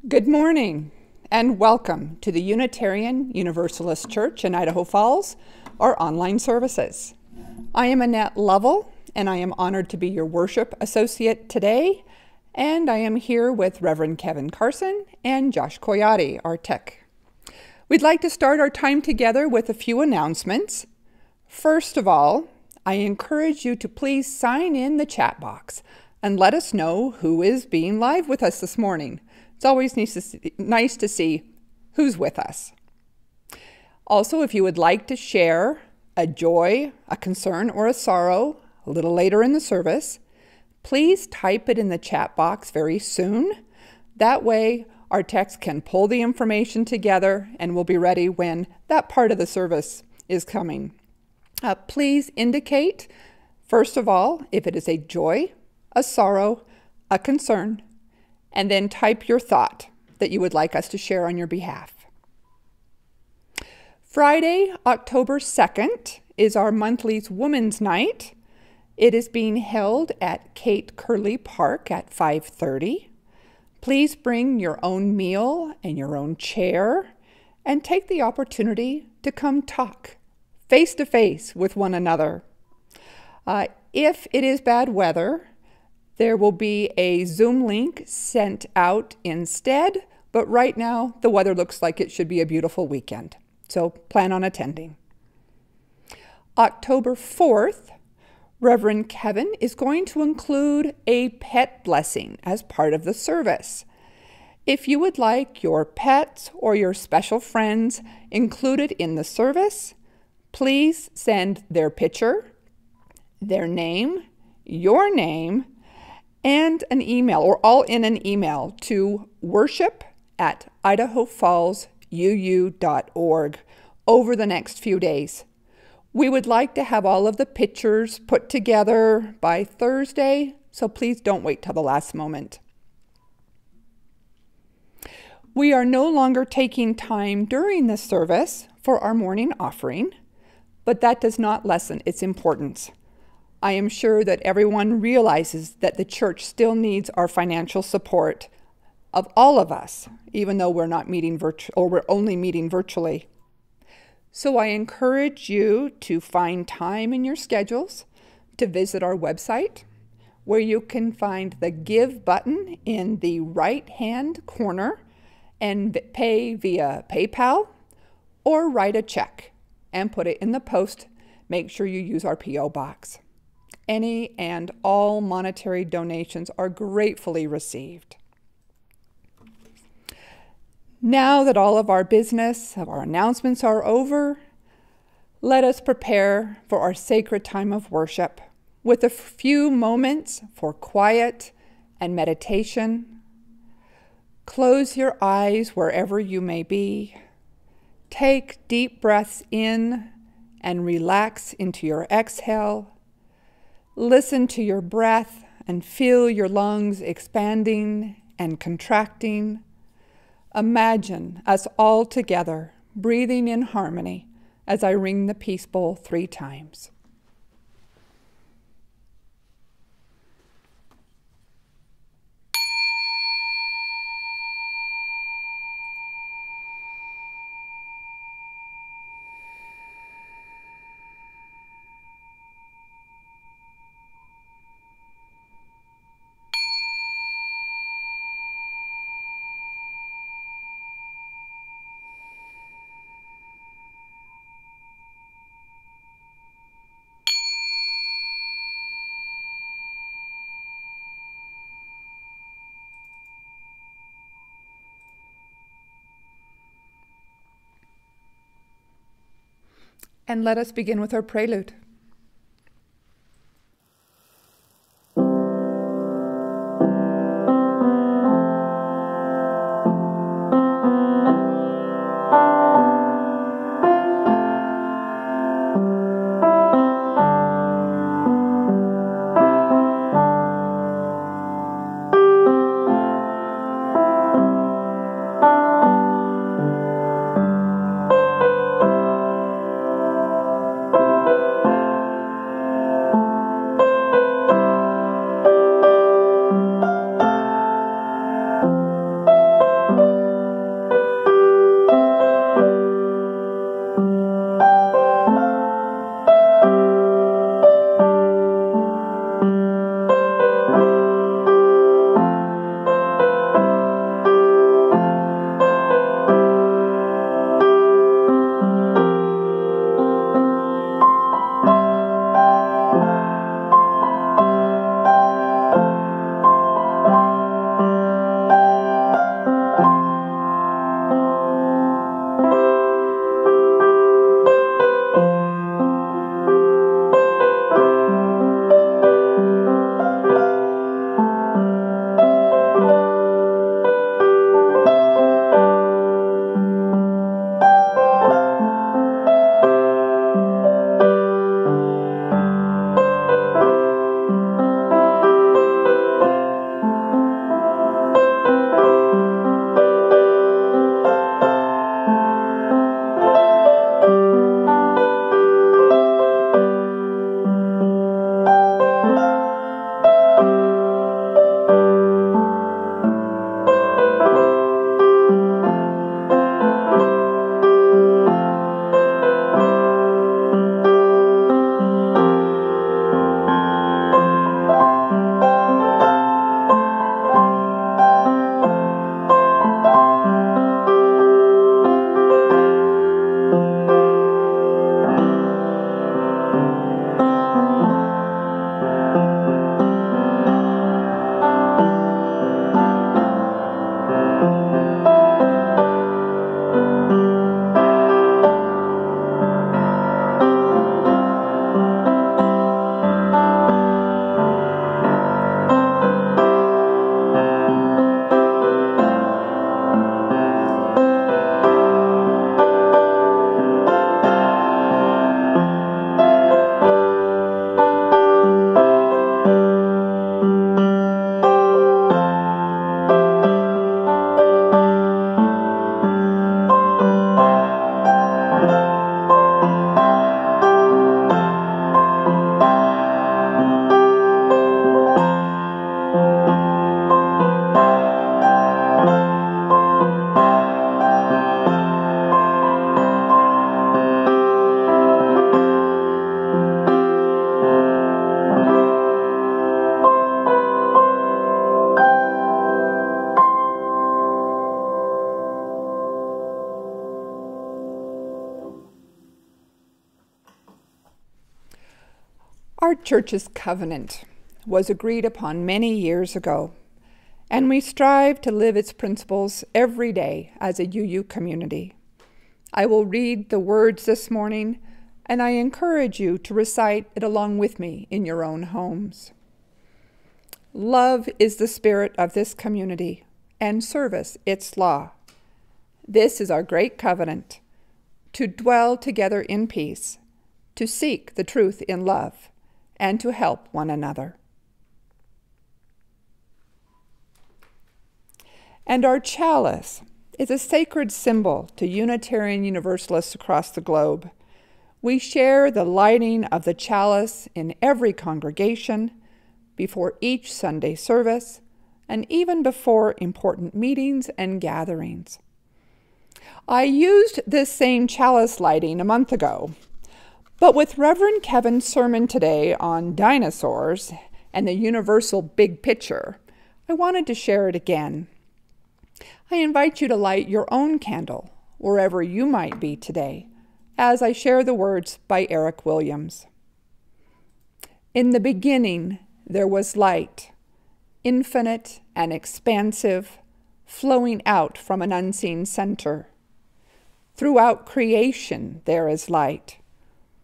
Good morning and welcome to the Unitarian Universalist Church in Idaho Falls, our online services. I am Annette Lovell and I am honored to be your worship associate today, and I am here with Reverend Kevin Carson and Josh Coyote, our tech. We'd like to start our time together with a few announcements. First of all, I encourage you to please sign in the chat box and let us know who is being live with us this morning. It's always nice to see who's with us. Also, if you would like to share a joy, a concern, or a sorrow a little later in the service, please type it in the chat box very soon. That way, our techs can pull the information together and we'll be ready when that part of the service is coming. Please indicate, first of all, if it is a joy, a sorrow, a concern, and then type your thought that you would like us to share on your behalf. Friday, October 2nd, is our monthly Women's Night. It is being held at Kate Curley Park at 5:30. Please bring your own meal and your own chair and take the opportunity to come talk face to face with one another. If it is bad weather, there will be a Zoom link sent out instead, but right now the weather looks like it should be a beautiful weekend, so plan on attending. October 4th, Reverend Kevin is going to include a pet blessing as part of the service. If you would like your pets or your special friends included in the service, please send their picture, their name, your name, and an email, or all in an email, to worship@idahofallsuu.org over the next few days. We would like to have all of the pictures put together by Thursday, so please don't wait till the last moment. We are no longer taking time during this service for our morning offering, but that does not lessen its importance. I am sure that everyone realizes that the church still needs our financial support of all of us, even though we're only meeting virtually. So I encourage you to find time in your schedules to visit our website, where you can find the Give button in the right-hand corner and pay via PayPal or write a check and put it in the post. Make sure you use our P.O. box. Any and all monetary donations are gratefully received. Now that all of our business, of our announcements are over, let us prepare for our sacred time of worship with a few moments for quiet and meditation. Close your eyes wherever you may be. Take deep breaths in and relax into your exhale. Listen to your breath and feel your lungs expanding and contracting. Imagine us all together breathing in harmony as I ring the peace bowl 3 times. And let us begin with our prelude. Church's covenant was agreed upon many years ago, and we strive to live its principles every day as a UU community. I will read the words this morning, and I encourage you to recite it along with me in your own homes. Love is the spirit of this community, and service its law. This is our great covenant, to dwell together in peace, to seek the truth in love, and to help one another. And our chalice is a sacred symbol to Unitarian Universalists across the globe. We share the lighting of the chalice in every congregation, before each Sunday service, and even before important meetings and gatherings. I used this same chalice lighting a month ago, but with Reverend Kevin's sermon today on dinosaurs and the universal big picture, I wanted to share it again. I invite you to light your own candle wherever you might be today, as I share the words by Eric Williams. In the beginning, there was light, infinite and expansive, flowing out from an unseen center. Throughout creation, there is light.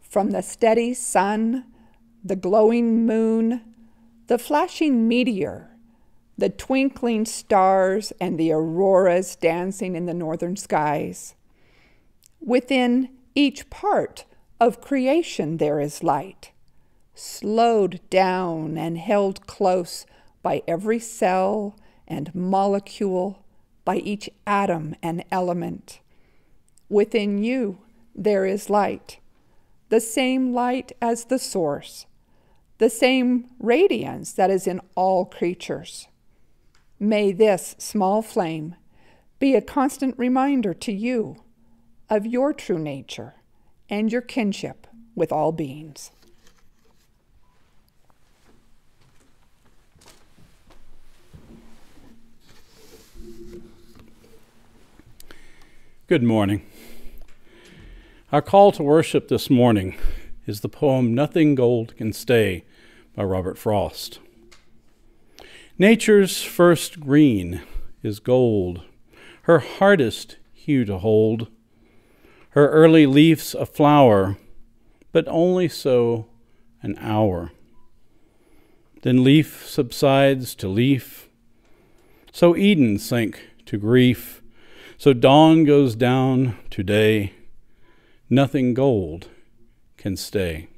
From the steady sun, the glowing moon, the flashing meteor, the twinkling stars, and the auroras dancing in the northern skies. Within each part of creation, there is light, slowed down and held close by every cell and molecule, by each atom and element. Within you, there is light, the same light as the source, the same radiance that is in all creatures. May this small flame be a constant reminder to you of your true nature and your kinship with all beings. Good morning. Our call to worship this morning is the poem Nothing Gold Can Stay by Robert Frost. Nature's first green is gold, her hardest hue to hold. Her early leaf's a flower, but only so an hour. Then leaf subsides to leaf, so Eden sank to grief. So dawn goes down to day, nothing gold can stay.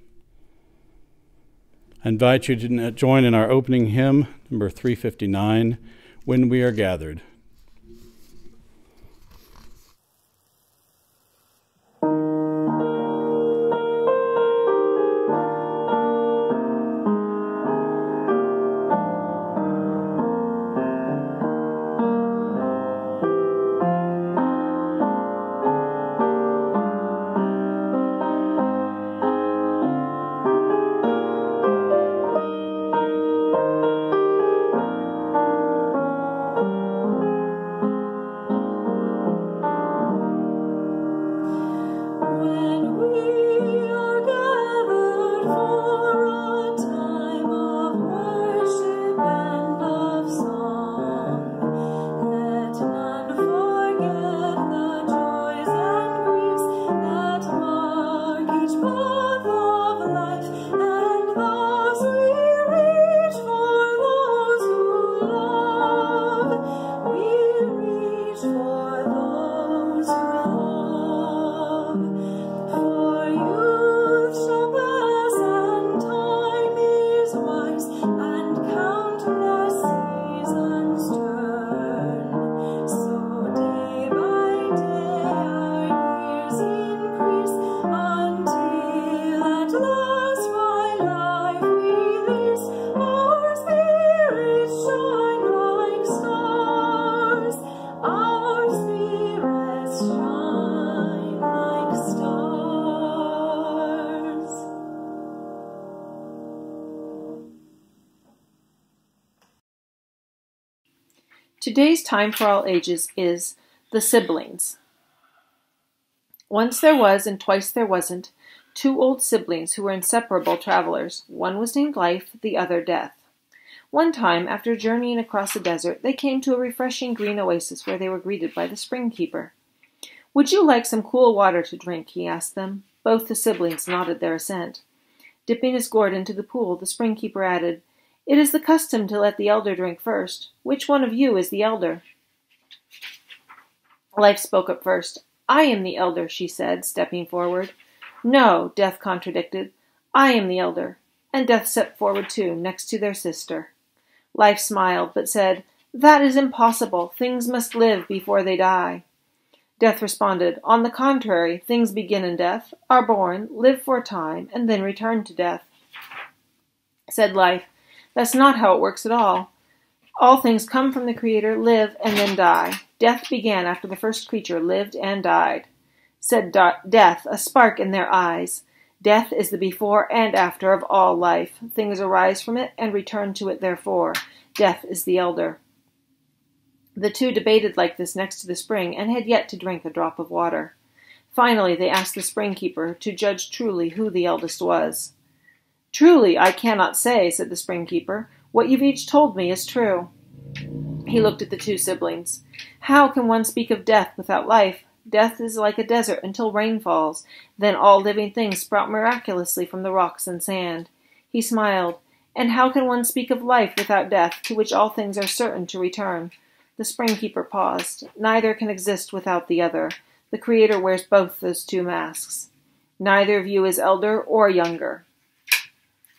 I invite you to join in our opening hymn, number 359, When We Are Gathered. Today's time for all ages is The Siblings. Once there was and twice there wasn't two old siblings who were inseparable travelers. One was named Life, the other Death. One time, after journeying across the desert, they came to a refreshing green oasis where they were greeted by the spring keeper. "Would you like some cool water to drink?" he asked them. Both the siblings nodded their assent. Dipping his gourd into the pool, the spring keeper added, "It is the custom to let the elder drink first. Which one of you is the elder?" Life spoke up first. "I am the elder," she said, stepping forward. "No," Death contradicted. "I am the elder." And Death stepped forward too, next to their sister. Life smiled, but said, "That is impossible. Things must live before they die." Death responded, "On the contrary, things begin in death, are born, live for a time, and then return to death." Said Life, "That's not how it works at all. All things come from the Creator, live, and then die. Death began after the first creature lived and died." Said Death, a spark in their eyes, "Death is the before and after of all life. Things arise from it and return to it therefore. Death is the elder." The two debated like this next to the spring and had yet to drink a drop of water. Finally, they asked the spring keeper to judge truly who the eldest was. "Truly, I cannot say," said the spring keeper. "What you've each told me is true." He looked at the two siblings. "How can one speak of death without life? Death is like a desert until rain falls. Then all living things sprout miraculously from the rocks and sand." He smiled. "And how can one speak of life without death, to which all things are certain to return?" The spring keeper paused. "Neither can exist without the other. The Creator wears both those two masks. Neither of you is elder or younger."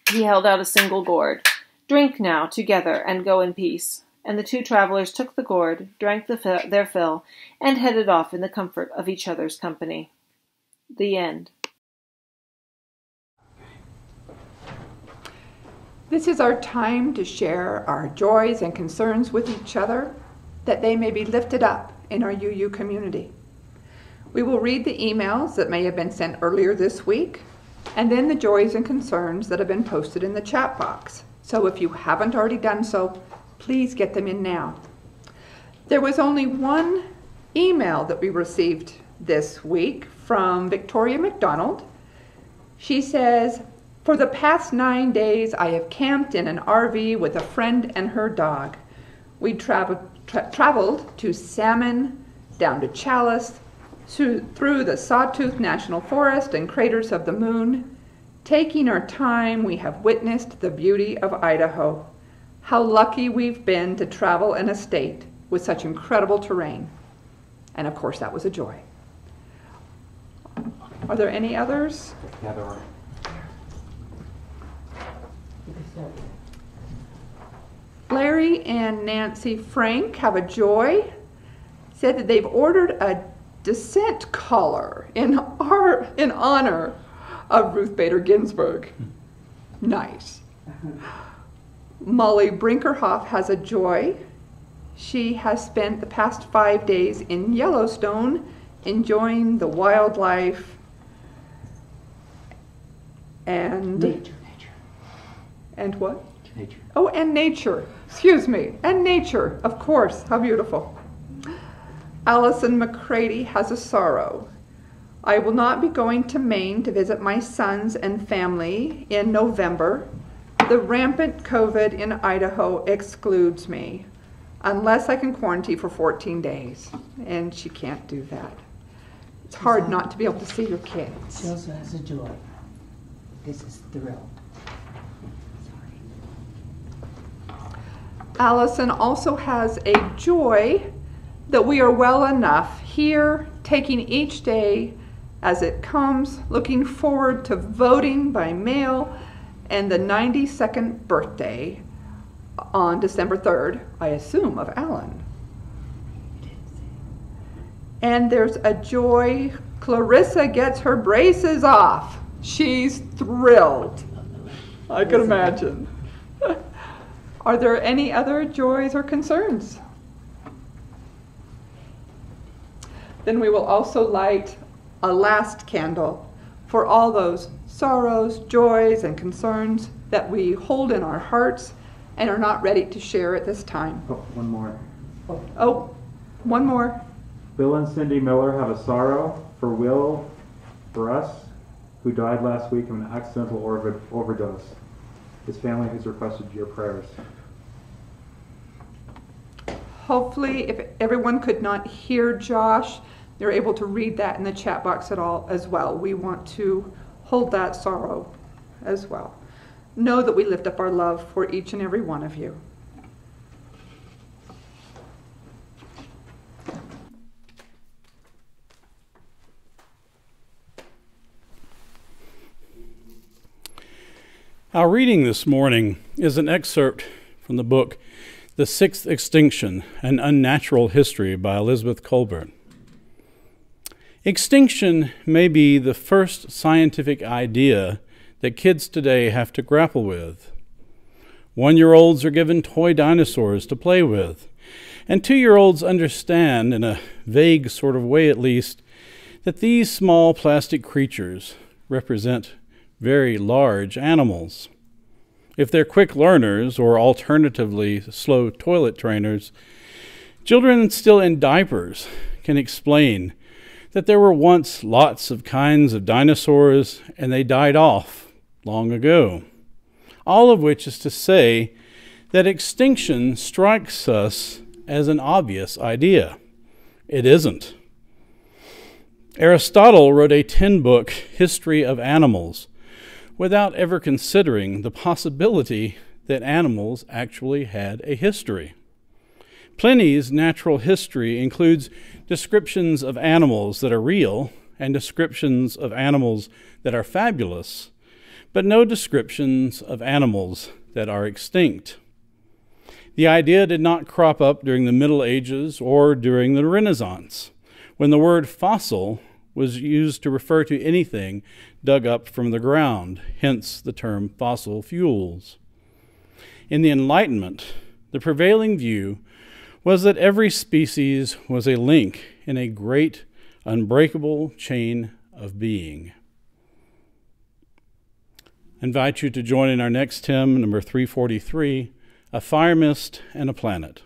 He held out a single gourd. "Drink now, together, and go in peace." And the two travelers took the gourd, drank their fill, and headed off in the comfort of each other's company. The end. This is our time to share our joys and concerns with each other, that they may be lifted up in our UU community. We will read the emails that may have been sent earlier this week, and then the joys and concerns that have been posted in the chat box. So if you haven't already done so, please get them in now. There was only one email that we received this week from Victoria McDonald. She says, "For the past 9 days, I have camped in an RV with a friend and her dog. We traveled to Salmon, down to Chalice, through the Sawtooth National Forest and Craters of the Moon. Taking our time, we have witnessed the beauty of Idaho. How lucky we've been to travel in a state with such incredible terrain." And of course, that was a joy. Are there any others? Yeah, there are. Larry and Nancy Frank have a joy. Said that they've ordered a descent collar in honor of Ruth Bader Ginsburg. Nice. Molly Brinkerhoff has a joy. She has spent the past 5 days in Yellowstone enjoying the wildlife and Nature. And what? Nature. Oh, and nature. Excuse me. And nature, of course. How beautiful. Allison McCready has a sorrow. "I will not be going to Maine to visit my sons and family in November. The rampant COVID in Idaho excludes me, unless I can quarantine for 14 days. And she can't do that. It's hard not to be able to see your kids. She also has a joy. This is thrilled. Allison also has a joy that we are well enough here, taking each day as it comes, looking forward to voting by mail and the 92nd birthday on December 3rd, I assume, of Alan. And there's a joy. Clarissa gets her braces off. She's thrilled. I can imagine. Are there any other joys or concerns? Then we will also light a last candle for all those sorrows, joys, and concerns that we hold in our hearts and are not ready to share at this time. Oh, one more. Oh, one more. Bill and Cindy Miller have a sorrow for Will, for us, who died last week of an accidental overdose. His family has requested your prayers. Hopefully, if everyone could not hear Josh, they're able to read that in the chat box as well. We want to hold that sorrow as well. Know that we lift up our love for each and every one of you. Our reading this morning is an excerpt from the book The Sixth Extinction, An Unnatural History by Elizabeth Kolbert. Extinction may be the first scientific idea that kids today have to grapple with. 1-year-olds are given toy dinosaurs to play with, and 2-year-olds understand, in a vague sort of way at least, that these small plastic creatures represent very large animals. If they're quick learners, or alternatively slow toilet trainers, children still in diapers can explain that there were once lots of kinds of dinosaurs and they died off long ago. All of which is to say that extinction strikes us as an obvious idea. It isn't. Aristotle wrote a 10-book history of animals without ever considering the possibility that animals actually had a history. Pliny's natural history includes descriptions of animals that are real and descriptions of animals that are fabulous, but no descriptions of animals that are extinct. The idea did not crop up during the Middle Ages or during the Renaissance, when the word fossil was used to refer to anything dug up from the ground, hence the term fossil fuels. In the Enlightenment, the prevailing view was that every species was a link in a great, unbreakable chain of being. I invite you to join in our next hymn, number 343, A Fire Mist and a Planet.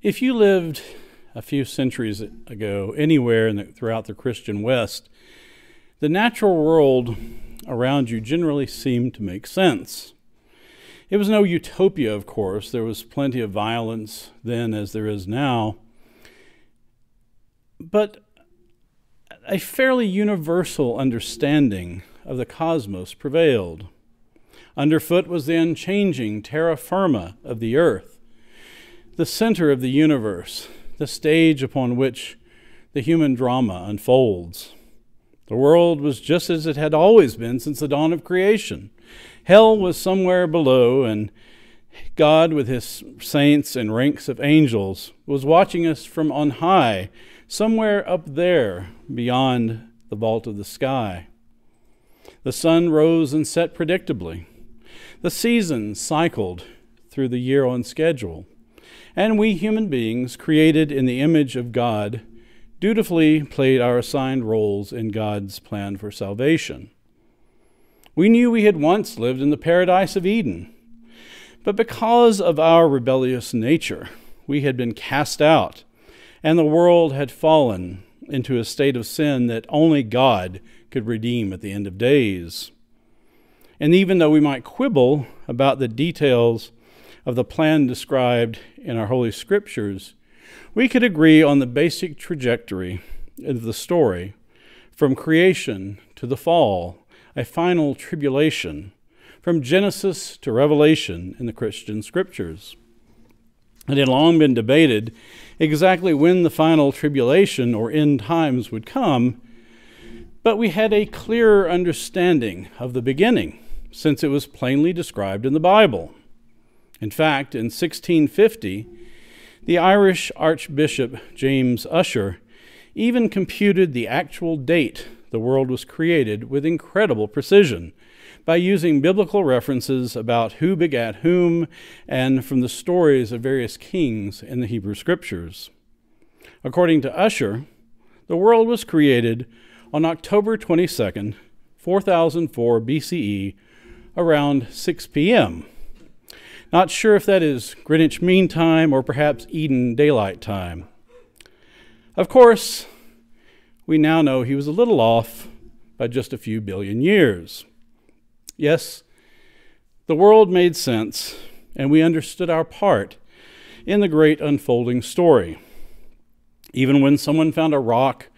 If you lived a few centuries ago anywhere throughout the Christian West, the natural world around you generally seemed to make sense. It was no utopia, of course. There was plenty of violence then as there is now. But a fairly universal understanding of the cosmos prevailed. Underfoot was the unchanging terra firma of the earth, the center of the universe, the stage upon which the human drama unfolds. The world was just as it had always been since the dawn of creation. Hell was somewhere below, and God, with his saints and ranks of angels, was watching us from on high, somewhere up there beyond the vault of the sky. The sun rose and set predictably. The seasons cycled through the year on schedule. And we human beings, created in the image of God, dutifully played our assigned roles in God's plan for salvation. We knew we had once lived in the paradise of Eden, but because of our rebellious nature, we had been cast out, and the world had fallen into a state of sin that only God could redeem at the end of days. And even though we might quibble about the details of the plan described in our Holy Scriptures, we could agree on the basic trajectory of the story, from creation to the fall, a final tribulation, from Genesis to Revelation in the Christian Scriptures. It had long been debated exactly when the final tribulation or end times would come, but we had a clearer understanding of the beginning, since it was plainly described in the Bible. In fact, in 1650, the Irish Archbishop James Ussher even computed the actual date the world was created with incredible precision by using biblical references about who begat whom and from the stories of various kings in the Hebrew Scriptures. According to Ussher, the world was created on October 22nd, 4004 BCE, around 6 p.m. Not sure if that is Greenwich Mean Time or perhaps Eden Daylight Time. Of course, we now know he was a little off by just a few billion years. Yes, the world made sense, and we understood our part in the great unfolding story. Even when someone found a rock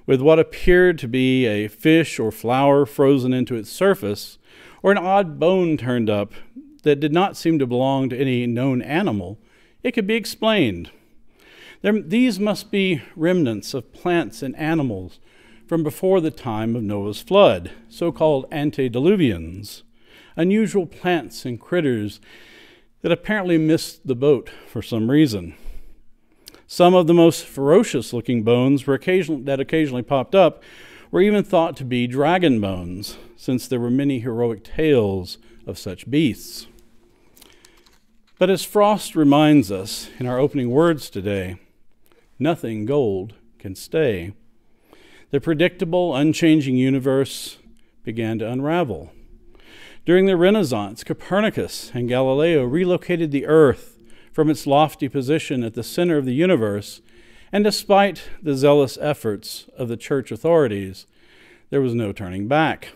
with what appeared to be a fish or flower frozen into its surface, or an odd bone turned up that did not seem to belong to any known animal, it could be explained. These must be remnants of plants and animals from before the time of Noah's flood, so-called antediluvians, unusual plants and critters that apparently missed the boat for some reason. Some of the most ferocious-looking bones that occasionally popped up were even thought to be dragon bones, since there were many heroic tales of such beasts. But as Frost reminds us in our opening words today, nothing gold can stay. The predictable, unchanging universe began to unravel. During the Renaissance, Copernicus and Galileo relocated the Earth from its lofty position at the center of the universe, and despite the zealous efforts of the church authorities, there was no turning back.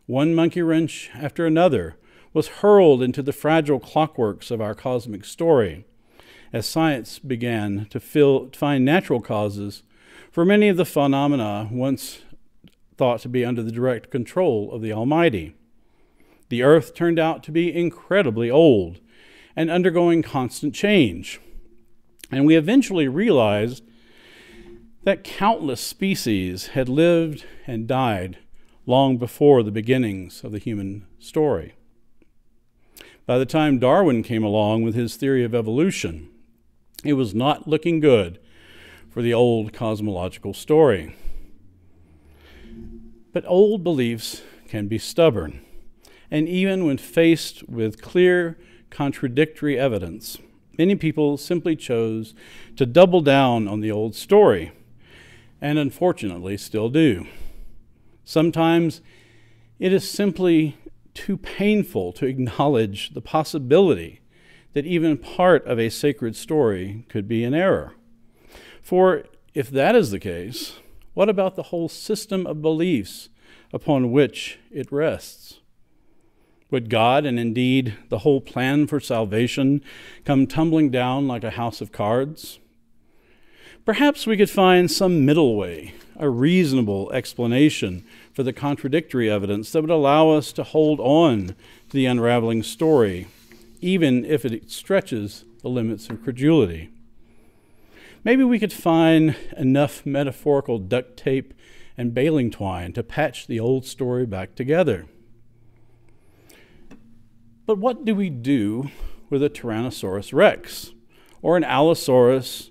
One monkey wrench after another was hurled into the fragile clockworks of our cosmic story, as science began to find natural causes for many of the phenomena once thought to be under the direct control of the Almighty. The Earth turned out to be incredibly old and undergoing constant change, and we eventually realized that countless species had lived and died long before the beginnings of the human story. By the time Darwin came along with his theory of evolution, it was not looking good for the old cosmological story. But old beliefs can be stubborn, and even when faced with clear, contradictory evidence, many people simply chose to double down on the old story, and unfortunately still do. Sometimes it is simply too painful to acknowledge the possibility that even part of a sacred story could be in error. For if that is the case, what about the whole system of beliefs upon which it rests? Would God, and indeed the whole plan for salvation, come tumbling down like a house of cards? Perhaps we could find some middle way, a reasonable explanation for the contradictory evidence that would allow us to hold on to the unraveling story, even if it stretches the limits of credulity. Maybe we could find enough metaphorical duct tape and baling twine to patch the old story back together. But what do we do with a Tyrannosaurus rex, or an Allosaurus,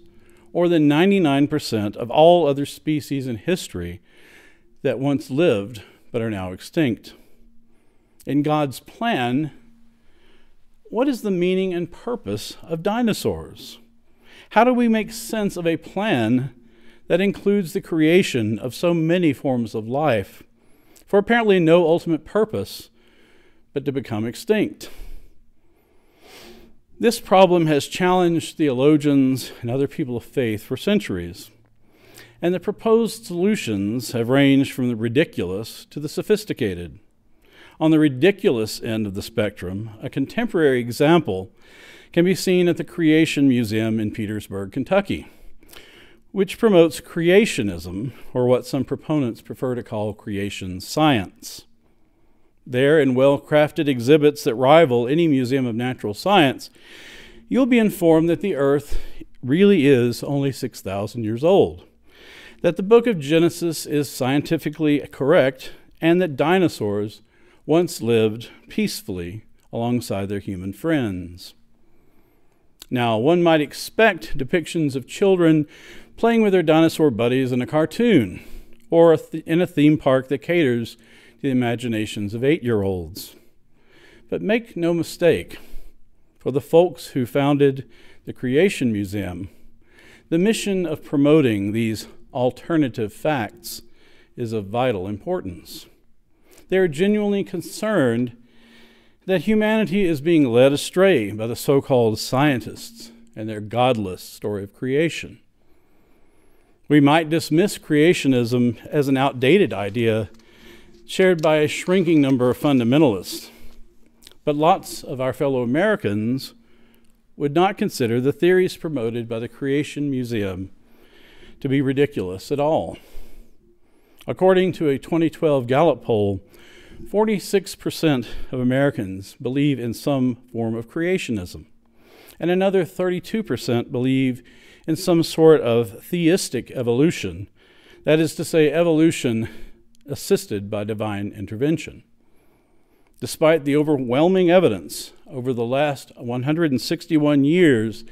or the 99% of all other species in history that once lived but are now extinct? In God's plan, what is the meaning and purpose of dinosaurs? How do we make sense of a plan that includes the creation of so many forms of life for apparently no ultimate purpose but to become extinct? This problem has challenged theologians and other people of faith for centuries, and the proposed solutions have ranged from the ridiculous to the sophisticated. On the ridiculous end of the spectrum, a contemporary example can be seen at the Creation Museum in Petersburg, Kentucky, which promotes creationism, or what some proponents prefer to call creation science. There, in well-crafted exhibits that rival any museum of natural science, you'll be informed that the Earth really is only 6,000 years old, that the book of Genesis is scientifically correct, and that dinosaurs once lived peacefully alongside their human friends. Now, one might expect depictions of children playing with their dinosaur buddies in a cartoon, or in a theme park that caters the imaginations of 8-year-olds. But make no mistake, for the folks who founded the Creation Museum, the mission of promoting these alternative facts is of vital importance. They are genuinely concerned that humanity is being led astray by the so-called scientists and their godless story of creation. We might dismiss creationism as an outdated idea shared by a shrinking number of fundamentalists, but lots of our fellow Americans would not consider the theories promoted by the Creation Museum to be ridiculous at all. According to a 2012 Gallup poll, 46% of Americans believe in some form of creationism, and another 32% believe in some sort of theistic evolution, that is to say, evolution assisted by divine intervention. Despite the overwhelming evidence over the last 161 years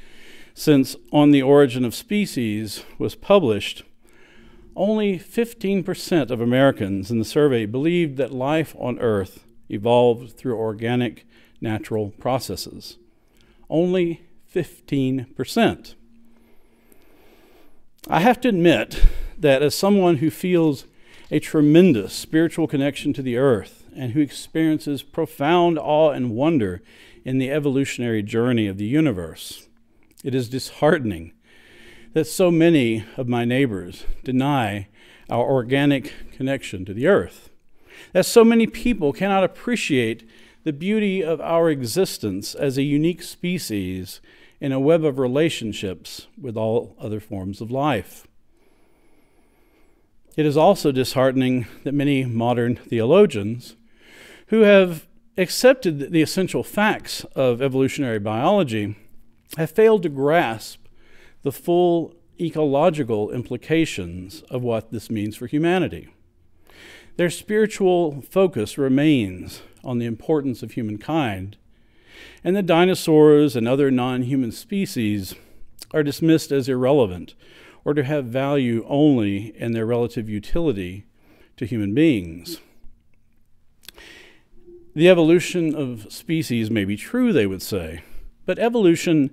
since On the Origin of Species was published, only 15% of Americans in the survey believed that life on Earth evolved through organic, natural processes. Only 15%. I have to admit that as someone who feels a tremendous spiritual connection to the earth and who experiences profound awe and wonder in the evolutionary journey of the universe, it is disheartening that so many of my neighbors deny our organic connection to the earth, that so many people cannot appreciate the beauty of our existence as a unique species in a web of relationships with all other forms of life. It is also disheartening that many modern theologians who have accepted the essential facts of evolutionary biology have failed to grasp the full ecological implications of what this means for humanity. Their spiritual focus remains on the importance of humankind, and the dinosaurs and other non-human species are dismissed as irrelevant or to have value only in their relative utility to human beings. The evolution of species may be true, they would say, but evolution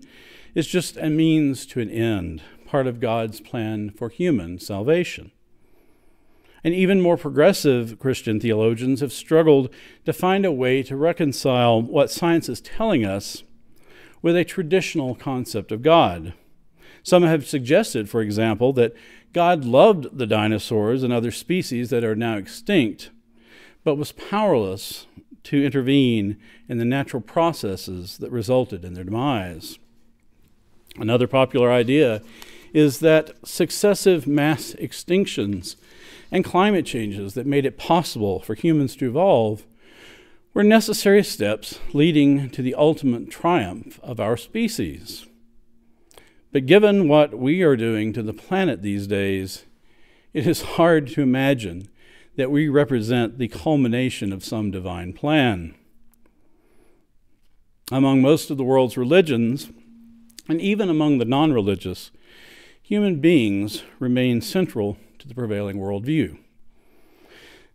is just a means to an end, part of God's plan for human salvation. And even more progressive Christian theologians have struggled to find a way to reconcile what science is telling us with a traditional concept of God. Some have suggested, for example, that God loved the dinosaurs and other species that are now extinct, but was powerless to intervene in the natural processes that resulted in their demise. Another popular idea is that successive mass extinctions and climate changes that made it possible for humans to evolve were necessary steps leading to the ultimate triumph of our species. But given what we are doing to the planet these days, it is hard to imagine that we represent the culmination of some divine plan. Among most of the world's religions, and even among the non-religious, human beings remain central to the prevailing worldview.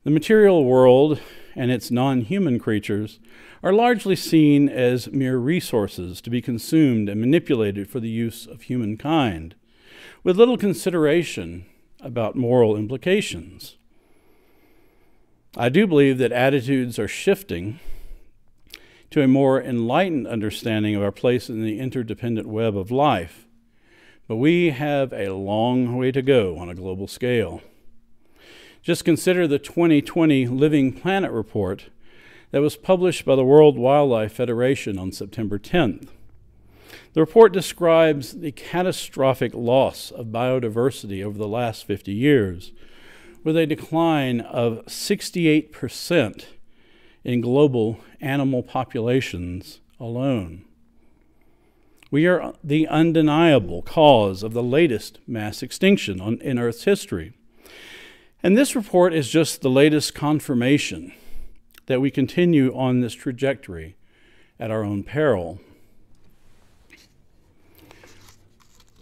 The material world and its non-human creatures are largely seen as mere resources to be consumed and manipulated for the use of humankind, with little consideration about moral implications. I do believe that attitudes are shifting to a more enlightened understanding of our place in the interdependent web of life, but we have a long way to go on a global scale. Just consider the 2020 Living Planet report that was published by the World Wildlife Federation on September 10th. The report describes the catastrophic loss of biodiversity over the last 50 years, with a decline of 68% in global animal populations alone. We are the undeniable cause of the latest mass extinction in Earth's history. And this report is just the latest confirmation that we continue on this trajectory at our own peril.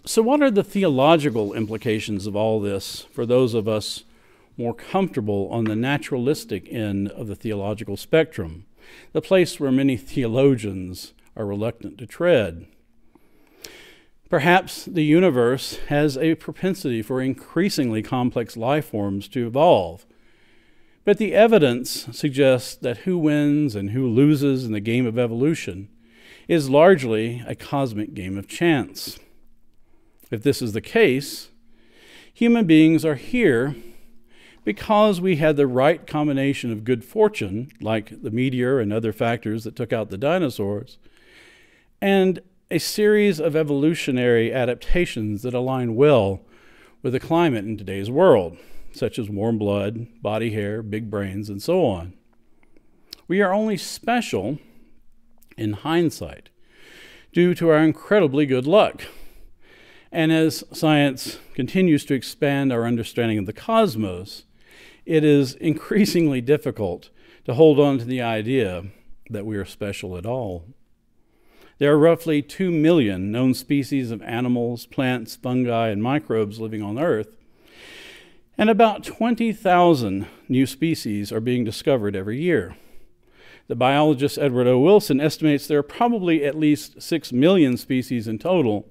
So what are the theological implications of all this for those of us more comfortable on the naturalistic end of the theological spectrum, the place where many theologians are reluctant to tread? Perhaps the universe has a propensity for increasingly complex life forms to evolve, but the evidence suggests that who wins and who loses in the game of evolution is largely a cosmic game of chance. If this is the case, human beings are here because we had the right combination of good fortune, like the meteor and other factors that took out the dinosaurs, and a series of evolutionary adaptations that align well with the climate in today's world, such as warm blood, body hair, big brains, and so on. We are only special in hindsight due to our incredibly good luck. And as science continues to expand our understanding of the cosmos, it is increasingly difficult to hold on to the idea that we are special at all. There are roughly 2 million known species of animals, plants, fungi, and microbes living on Earth, and about 20,000 new species are being discovered every year. The biologist Edward O. Wilson estimates there are probably at least 6 million species in total,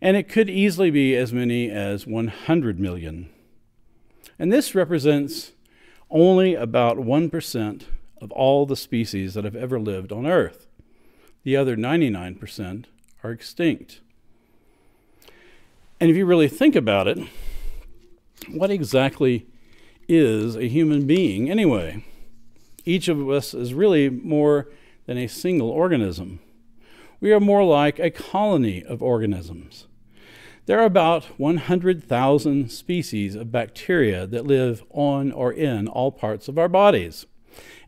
and it could easily be as many as 100 million. And this represents only about 1% of all the species that have ever lived on Earth. The other 99% are extinct. And if you really think about it, what exactly is a human being anyway? Each of us is really more than a single organism. We are more like a colony of organisms. There are about 100,000 species of bacteria that live on or in all parts of our bodies,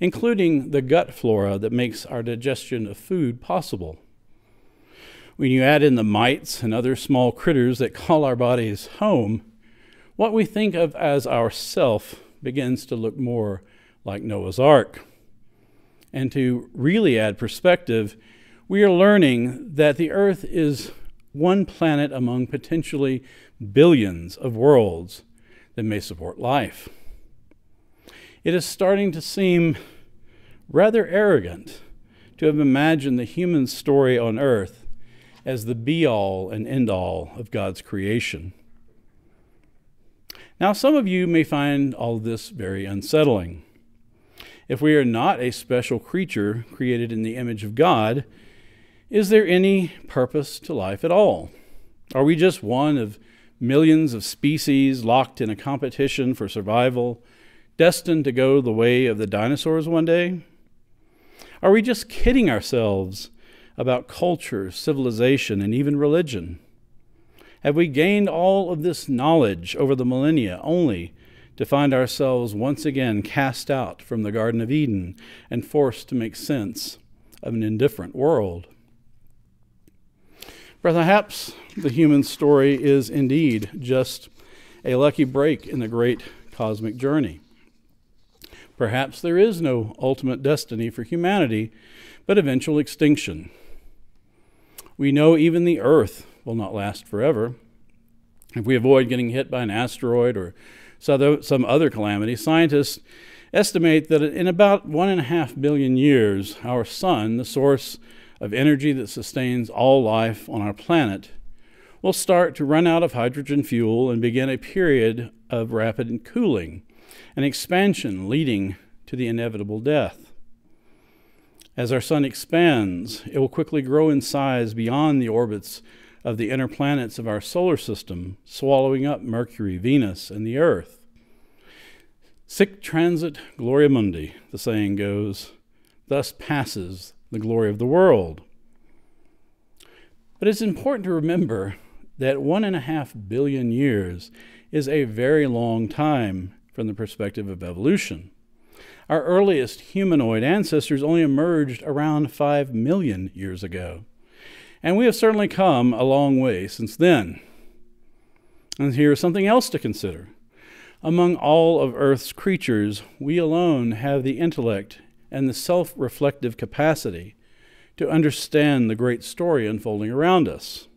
including the gut flora that makes our digestion of food possible. When you add in the mites and other small critters that call our bodies home, what we think of as our self begins to look more like Noah's Ark. And to really add perspective, we are learning that the Earth is one planet among potentially billions of worlds that may support life. It is starting to seem rather arrogant to have imagined the human story on Earth as the be-all and end-all of God's creation. Now, some of you may find all of this very unsettling. If we are not a special creature created in the image of God, Is there any purpose to life at all? Are we just one of millions of species locked in a competition for survival, destined to go the way of the dinosaurs one day? Are we just kidding ourselves about culture, civilization, and even religion? Have we gained all of this knowledge over the millennia only to find ourselves once again cast out from the Garden of Eden and forced to make sense of an indifferent world? Perhaps the human story is indeed just a lucky break in the great cosmic journey. Perhaps there is no ultimate destiny for humanity, but eventual extinction. We know even the Earth will not last forever. If we avoid getting hit by an asteroid or some other calamity, scientists estimate that in about 1.5 billion years, our sun, the source of energy that sustains all life on our planet, will start to run out of hydrogen fuel and begin a period of rapid cooling, an expansion leading to the inevitable death. As our sun expands, it will quickly grow in size beyond the orbits of the inner planets of our solar system, swallowing up Mercury, Venus, and the Earth. Sic transit gloria mundi, the saying goes, thus passes the glory of the world. But it's important to remember that 1.5 billion years is a very long time from the perspective of evolution. Our earliest humanoid ancestors only emerged around 5 million years ago. And we have certainly come a long way since then. And here's something else to consider. Among all of Earth's creatures, we alone have the intellect and the self-reflective capacity to understand the great story unfolding around us.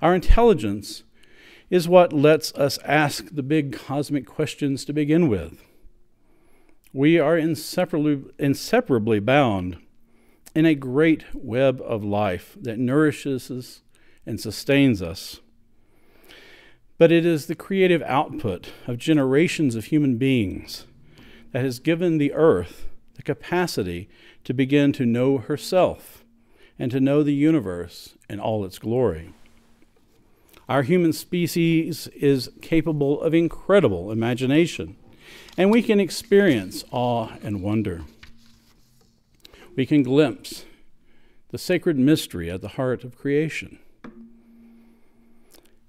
Our intelligence is what lets us ask the big cosmic questions to begin with. We are inseparably bound in a great web of life that nourishes us and sustains us. But it is the creative output of generations of human beings that has given the Earth the capacity to begin to know herself and to know the universe in all its glory. Our human species is capable of incredible imagination, and we can experience awe and wonder. We can glimpse the sacred mystery at the heart of creation.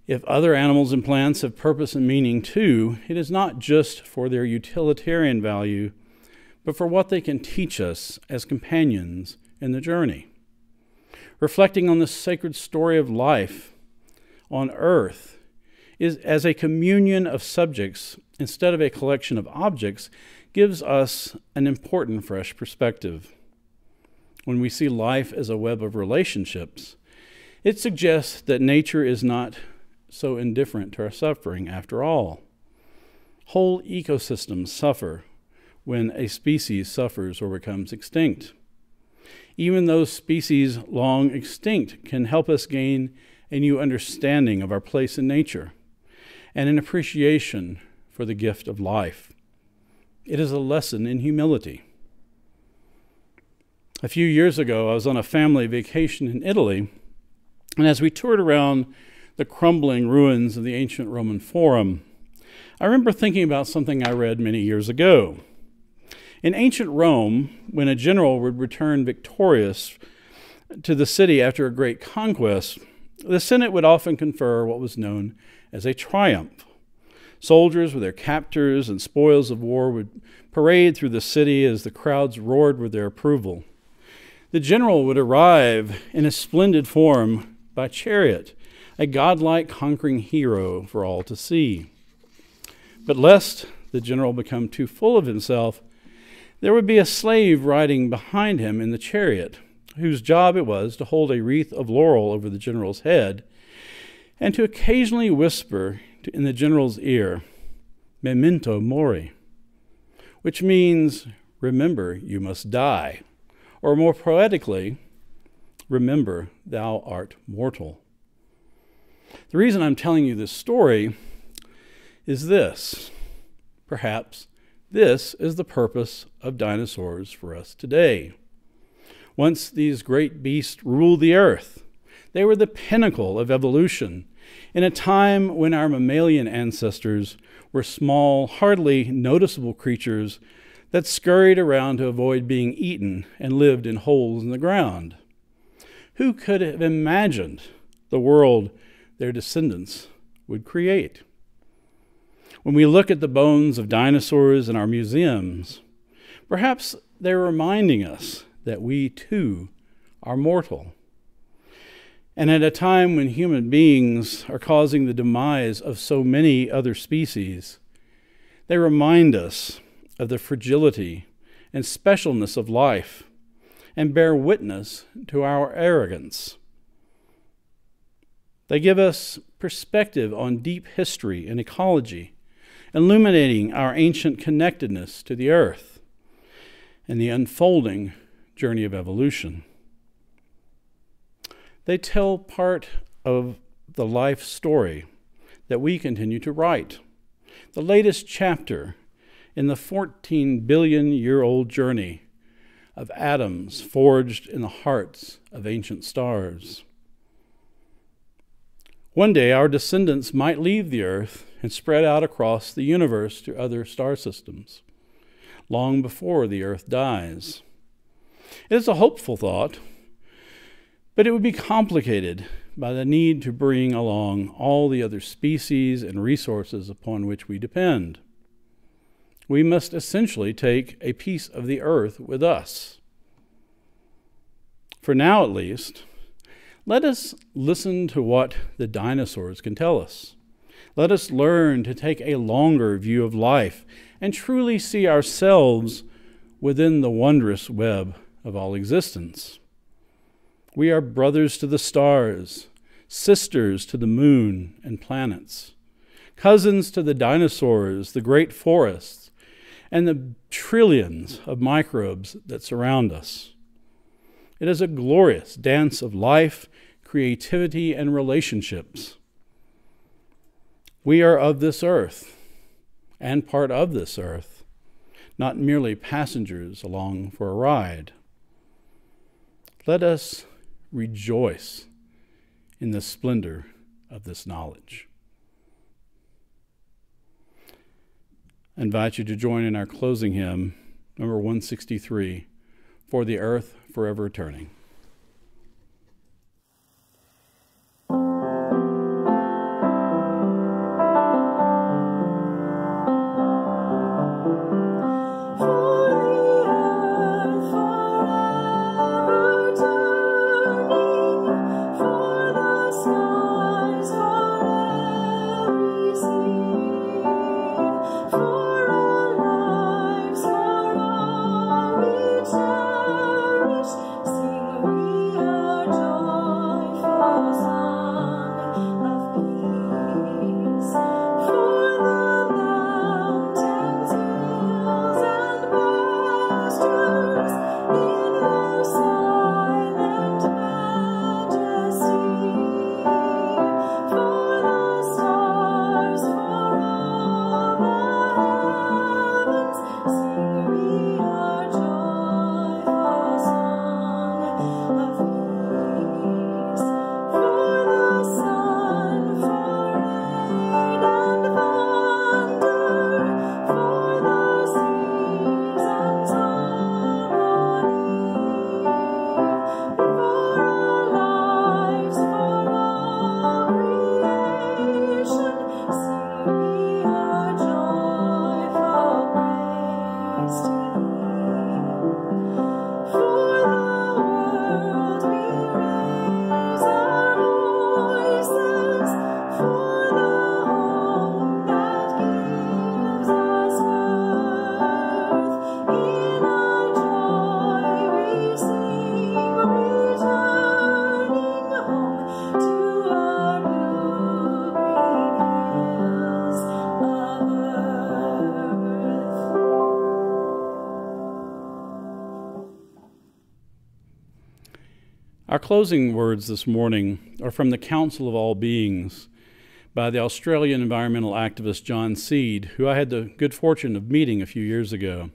If other animals and plants have purpose and meaning too, it is not just for their utilitarian value, but for what they can teach us as companions in the journey. Reflecting on the sacred story of life on Earth is as a communion of subjects instead of a collection of objects gives us an important fresh perspective. When we see life as a web of relationships, it suggests that nature is not so indifferent to our suffering after all. Whole ecosystems suffer when a species suffers or becomes extinct. Even those species long extinct can help us gain a new understanding of our place in nature and an appreciation for the gift of life. It is a lesson in humility. A few years ago, I was on a family vacation in Italy, and as we toured around the crumbling ruins of the ancient Roman Forum, I remember thinking about something I read many years ago. In ancient Rome, when a general would return victorious to the city after a great conquest, the Senate would often confer what was known as a triumph. Soldiers with their captors and spoils of war would parade through the city as the crowds roared with their approval. The general would arrive in a splendid form by chariot, a godlike conquering hero for all to see. But lest the general become too full of himself, there would be a slave riding behind him in the chariot, whose job it was to hold a wreath of laurel over the general's head and to occasionally whisper in the general's ear, "Memento mori," which means, "Remember, you must die," or more poetically, "Remember, thou art mortal." The reason I'm telling you this story is this. Perhaps this is the purpose of dinosaurs for us today. Once these great beasts ruled the earth. They were the pinnacle of evolution in a time when our mammalian ancestors were small, hardly noticeable creatures that scurried around to avoid being eaten and lived in holes in the ground. Who could have imagined the world their descendants would create? When we look at the bones of dinosaurs in our museums, perhaps they're reminding us that we too are mortal. And at a time when human beings are causing the demise of so many other species, they remind us of the fragility and specialness of life and bear witness to our arrogance. They give us perspective on deep history and ecology, illuminating our ancient connectedness to the earth and the unfolding journey of evolution. They tell part of the life story that we continue to write, the latest chapter in the 14-billion-year-old journey of atoms forged in the hearts of ancient stars. One day our descendants might leave the earth and spread out across the universe to other star systems, long before the earth dies. It is a hopeful thought, but it would be complicated by the need to bring along all the other species and resources upon which we depend. We must essentially take a piece of the earth with us. For now, at least, let us listen to what the dinosaurs can tell us. Let us learn to take a longer view of life and truly see ourselves within the wondrous web of all existence. We are brothers to the stars, sisters to the moon and planets, cousins to the dinosaurs, the great forests, and the trillions of microbes that surround us. It is a glorious dance of life, creativity, and relationships. We are of this earth and part of this earth, not merely passengers along for a ride. Let us rejoice in the splendor of this knowledge. I invite you to join in our closing hymn, number 163, For the Earth Forever Turning. Our closing words this morning are from the Council of All Beings by the Australian environmental activist John Seed, who I had the good fortune of meeting a few years ago.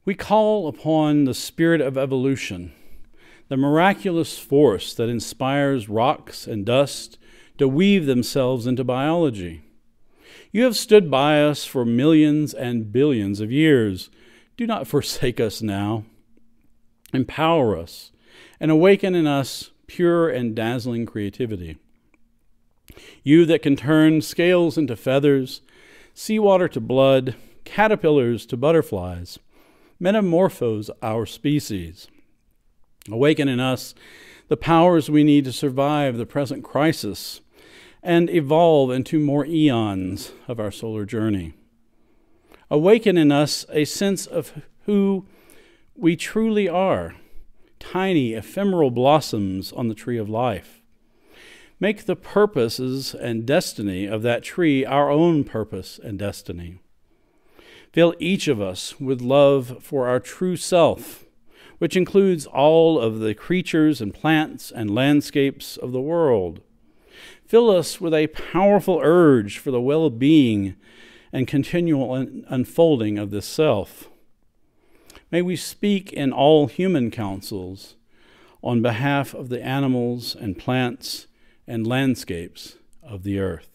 We call upon the spirit of evolution, the miraculous force that inspires rocks and dust to weave themselves into biology. You have stood by us for millions and billions of years. Do not forsake us now. Empower us and awaken in us pure and dazzling creativity. You that can turn scales into feathers, seawater to blood, caterpillars to butterflies, metamorphose our species. Awaken in us the powers we need to survive the present crisis and evolve into more eons of our solar journey. Awaken in us a sense of who we truly are, tiny ephemeral blossoms on the tree of life. Make the purposes and destiny of that tree our own purpose and destiny. Fill each of us with love for our true self, which includes all of the creatures and plants and landscapes of the world. Fill us with a powerful urge for the well-being and continual unfolding of this self. May we speak in all human councils on behalf of the animals and plants and landscapes of the earth.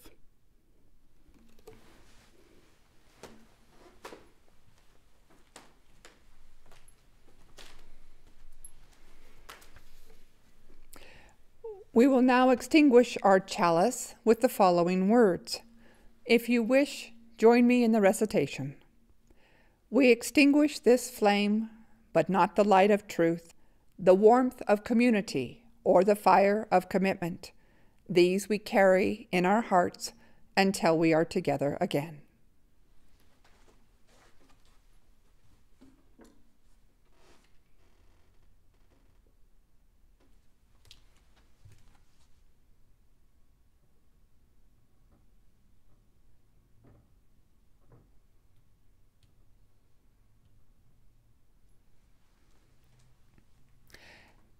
We will now extinguish our chalice with the following words. If you wish, join me in the recitation. We extinguish this flame, but not the light of truth, the warmth of community, or the fire of commitment. These we carry in our hearts until we are together again.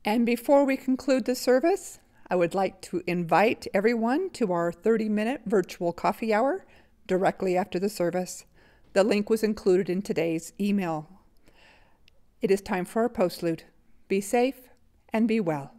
And before we conclude the service, I would like to invite everyone to our 30-minute virtual coffee hour directly after the service. The link was included in today's email. It is time for our postlude. Be safe and be well.